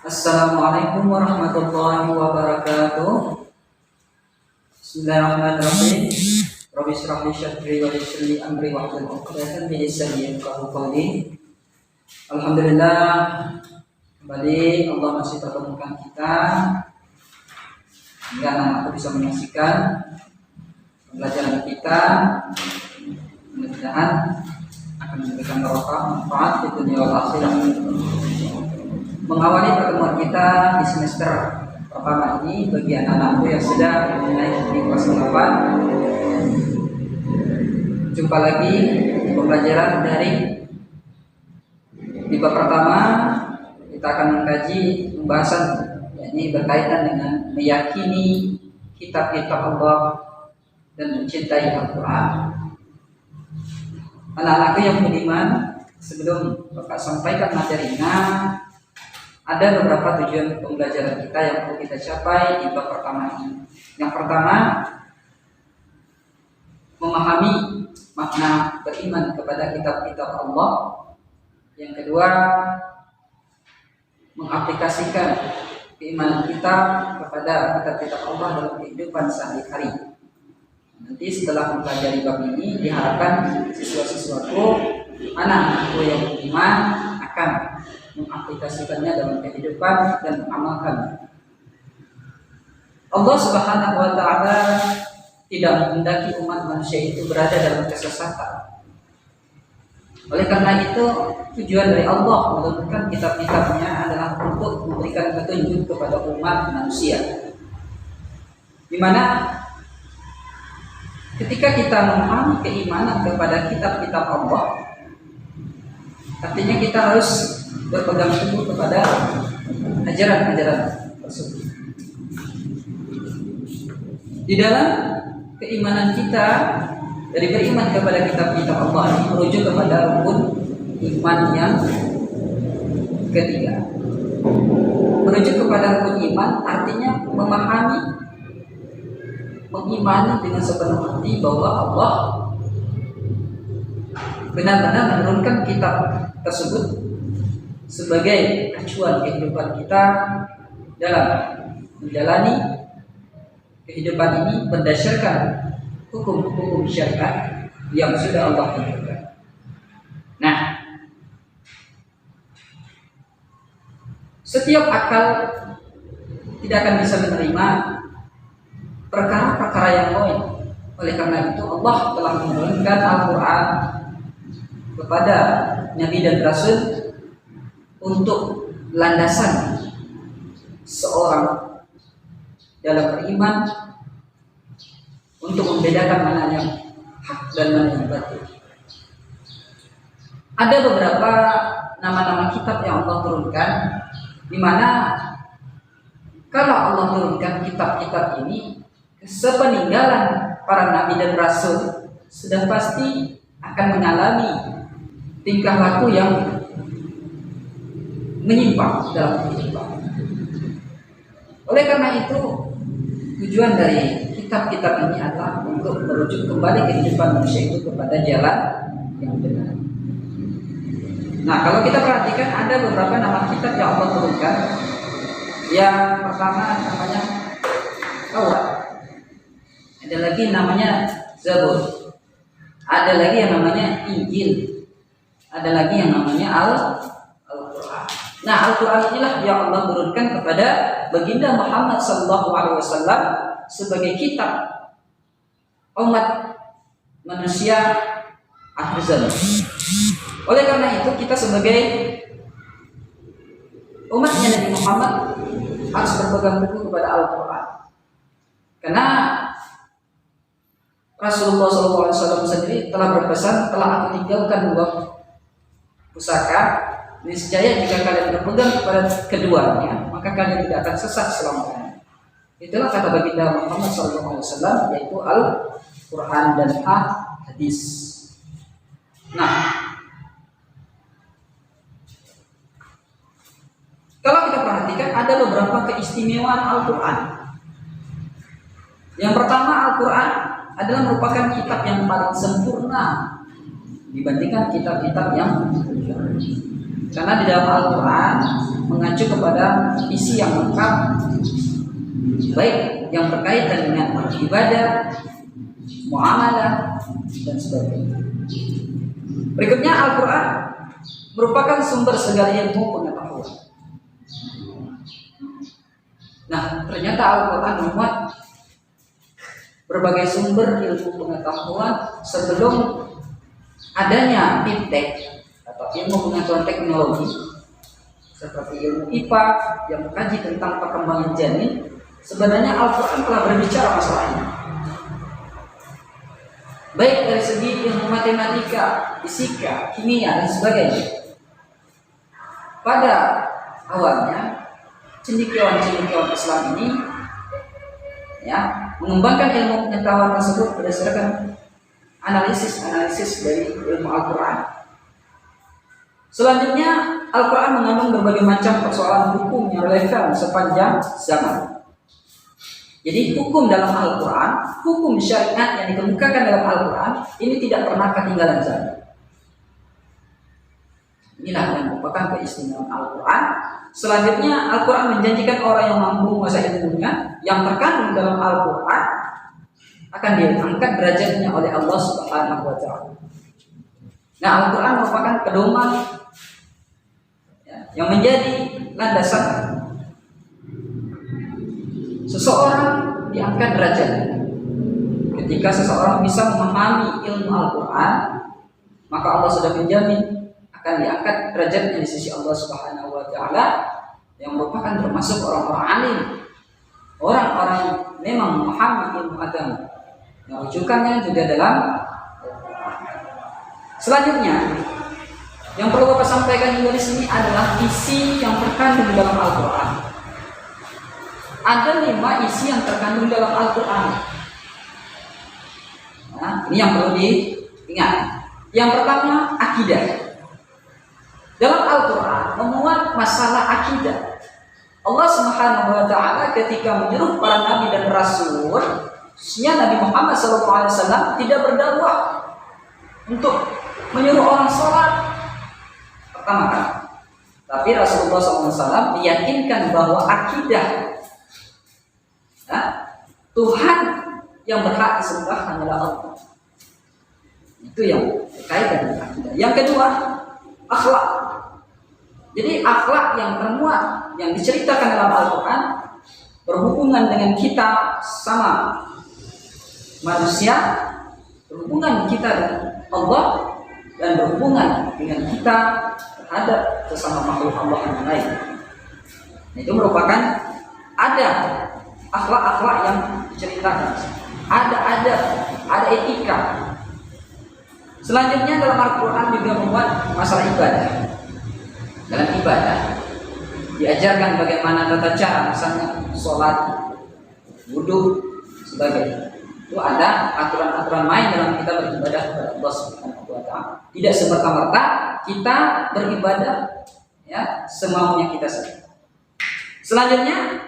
Assalamualaikum warahmatullahi wabarakatuh. Bismillahirrahmanirrahim. Rabbi shrah li sadri wa yassir li amri wahlul 'uqdatam min lisani yafqahu qawli. Alhamdulillah, kembali Allah masih pertemukan kita hingga anak-anakku bisa menyaksikan pembelajaran kita. Mudah-mudahan akan memberikan barokah manfaat di dunia wal akhirah. Mengawali pertemuan kita di semester pertama ini bagi anak-anakku yang sudah naik di kelas 8. Jumpa lagi di pembelajaran dari di bab pertama. Kita akan mengkaji pembahasan yakni berkaitan dengan meyakini kitab-kitab Allah dan mencintai Al-Quran. Anak-anakku yang beriman, sebelum Bapak sampaikan materinya, ada beberapa tujuan pembelajaran kita yang perlu kita capai di bab pertama ini. Yang pertama, memahami makna beriman kepada kitab-kitab Allah. Yang kedua, mengaplikasikan keimanan kita kepada kitab-kitab Allah dalam kehidupan sehari-hari. Nanti setelah mempelajari bab ini, diharapkan siswa-siswaku, anak-anakku yang beriman akan mengaplikasikannya dalam kehidupan dan mengamalkannya. Allah Subhanahu wa Ta'ala tidak menghendaki umat manusia itu berada dalam kesesatan. Oleh karena itu, tujuan dari Allah menurunkan kitab-kitabnya adalah untuk memberikan petunjuk kepada umat manusia, di mana ketika kita memahami keimanan kepada kitab-kitab Allah, artinya kita harus berpegang teguh kepada ajaran-ajaran tersebut. Di dalam keimanan kita dari beriman kepada kitab-kitab Allah ini merujuk kepada rukun iman yang ketiga. Merujuk kepada rukun iman artinya mengimani dengan sepenuh hati bahwa Allah benar-benar menurunkan kitab tersebut sebagai acuan kehidupan kita dalam menjalani kehidupan ini berdasarkan hukum-hukum syariat yang sudah Allah tentukan. Nah, setiap akal tidak akan bisa menerima perkara-perkara yang lain. Oleh karena itu Allah telah menurunkan Al-Quran kepada Nabi dan Rasul untuk landasan seorang dalam beriman, untuk membedakan mana yang hak dan mana yang batil. Ada beberapa nama-nama kitab yang Allah turunkan, di mana kalau Allah turunkan kitab-kitab ini, sepeninggalan para nabi dan rasul sudah pasti akan mengalami tingkah laku yang menyimpang dalam kehidupan. Oleh karena itu, tujuan dari kitab-kitab ini adalah untuk merujuk kembali kehidupan manusia itu kepada jalan yang benar. Nah, kalau kita perhatikan ada beberapa nama kitab yang Allah turunkan. Yang pertama namanya Taurat. Ada lagi namanya Zabur. Ada lagi yang namanya Injil. Ada lagi yang namanya Al-Quran. Nah, Al-Quran inilah yang Allah turunkan kepada baginda Muhammad SAW sebagai kitab umat manusia akhir zaman. Oleh karena itu, kita sebagai umatnya Nabi Muhammad harus berpegang teguh kepada Al-Quran. Karena Rasulullah SAW sendiri telah berpesan, telah aku tinggalkan dua pusaka, niscaya jika kalian berpegang kepada keduanya, maka kalian tidak akan sesat selamanya. Itulah kata baginda Muhammad SAW, yaitu Al-Quran dan Hadis. Nah, kalau kita perhatikan ada beberapa keistimewaan Al-Quran. Yang pertama, Al-Quran adalah merupakan kitab yang paling sempurna dibandingkan kitab-kitab yang lain. Karena di dalam Al-Quran mengacu kepada isi yang lengkap, baik yang berkaitan dengan ibadah, muamalah, dan sebagainya. Berikutnya, Al-Quran merupakan sumber segala ilmu pengetahuan. Nah, ternyata Al-Quran memuat berbagai sumber ilmu pengetahuan sebelum adanya iptek atau ilmu pengetahuan teknologi seperti ilmu IPA yang mengkaji tentang perkembangan janin. Sebenarnya Al-Quran telah berbicara masalah ini, baik dari segi ilmu matematika, fisika, kimia, dan sebagainya. Pada awalnya cendekiawan-cendekiawan Islam ini mengembangkan ilmu pengetahuan tersebut berdasarkan analisis dari ilmu Al-Quran. Selanjutnya, Al-Quran mengandung berbagai macam persoalan hukum yang relevan sepanjang zaman. Jadi hukum dalam Al-Quran, hukum syariat yang dikemukakan dalam Al-Quran ini tidak pernah ketinggalan zaman. Inilah yang merupakan keistimewaan Al-Quran. Selanjutnya, Al-Quran menjanjikan orang yang mampu menguasai ilmunya yang terkandung dalam Al-Quran akan diangkat derajatnya oleh Allah Subhanahu wa Ta'ala. Nah, Al-Quran merupakan pedoman yang menjadi landasan seseorang diangkat derajatnya. Ketika seseorang bisa memahami ilmu Al-Quran, maka Allah sudah menjamin akan diangkat derajatnya di sisi Allah Subhanahu wa Ta'ala, yang merupakan termasuk orang-orang alim, orang-orang yang memang memahami ilmu agama, yang rujukannya juga dalam. Selanjutnya, yang perlu Bapak sampaikan juga di sini adalah isi yang terkandung dalam Al-Quran. Ada 5 isi yang terkandung dalam Al-Quran. Nah, ini yang perlu diingat. Yang pertama, akidah. Dalam Al-Quran memuat masalah akidah. Allah Subhanahu wa Ta'ala ketika menyuruh para nabi dan rasul, khususnya Nabi Muhammad SAW, tidak berdakwah untuk menyuruh orang sholat pertama kali, tapi Rasulullah SAW meyakinkan bahwa akidah Tuhan yang berhak disembah hanyalah Allah. Itu yang berkaitan dengan akidah. Yang kedua, akhlak. Jadi akhlak yang termuat, yang diceritakan dalam Al-Quran berhubungan dengan kita sama manusia, berhubungan kita dengan Allah, dan berhubungan dengan kita terhadap sesama makhluk Allah yang lain. Itu merupakan ada akhlak-akhlak yang diceritakan, ada adab, ada etika. Selanjutnya dalam Al-Quran juga memuat masalah ibadah. Dalam ibadah diajarkan bagaimana tata cara, misalnya sholat, wudhu, sebagainya. Itu ada aturan-aturan main dalam kita beribadah kepada Allah Subhanahu wa Ta'ala. Tidak semerta-merta kita beribadah semaunya kita sendiri. Selanjutnya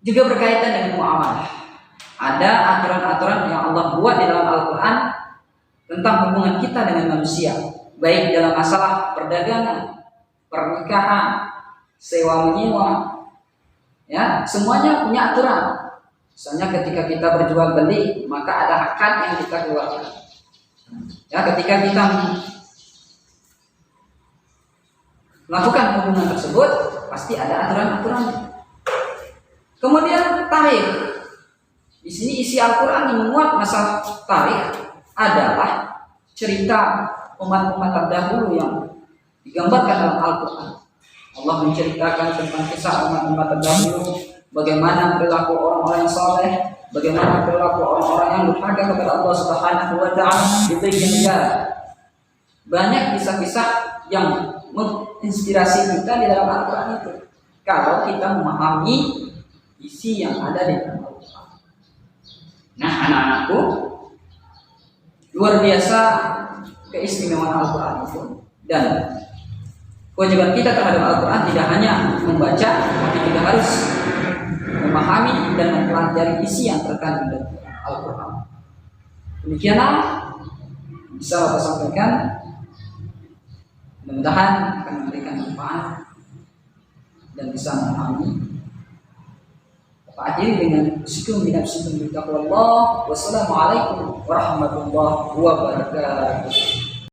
juga berkaitan dengan muamalah. Ada aturan-aturan yang Allah buat di dalam Al-Quran tentang hubungan kita dengan manusia, baik dalam masalah perdagangan, pernikahan, sewa menyewa, semuanya punya aturan. Misalnya ketika kita berjual beli, maka ada akad yang kita keluarkan. Ketika kita melakukan hubungan tersebut, pasti ada aturan-aturan. Kemudian tarikh. Di sini isi Al-Quran yang memuat masalah tarikh adalah cerita umat-umat terdahulu yang digambarkan dalam Al-Quran. Allah menceritakan tentang kisah umat-umat terdahulu, bagaimana perilaku orang-orang yang saleh, bagaimana perilaku orang-orang yang durhaka kepada Allah Subhanahu wa Ta'ala di negara. Banyak kisah-kisah yang menginspirasi kita di dalam Al-Quran itu, kalau kita memahami isi yang ada di dalam Al-Quran. Nah, anak-anakku, luar biasa keistimewaan Al-Quran itu, dan kewajiban kita terhadap Al-Quran tidak hanya membaca, tapi juga harus memahami dan mempelajari isi yang terkandung dalam Al-Quran. Demikianlah bisa Bapak sampaikan. Mudah-mudahan akan memberikan manfaat dan bisa memahami. Akhiri dengan syukur binafsikum bitaqwallah. Wassalamualaikum warahmatullahi wabarakatuh.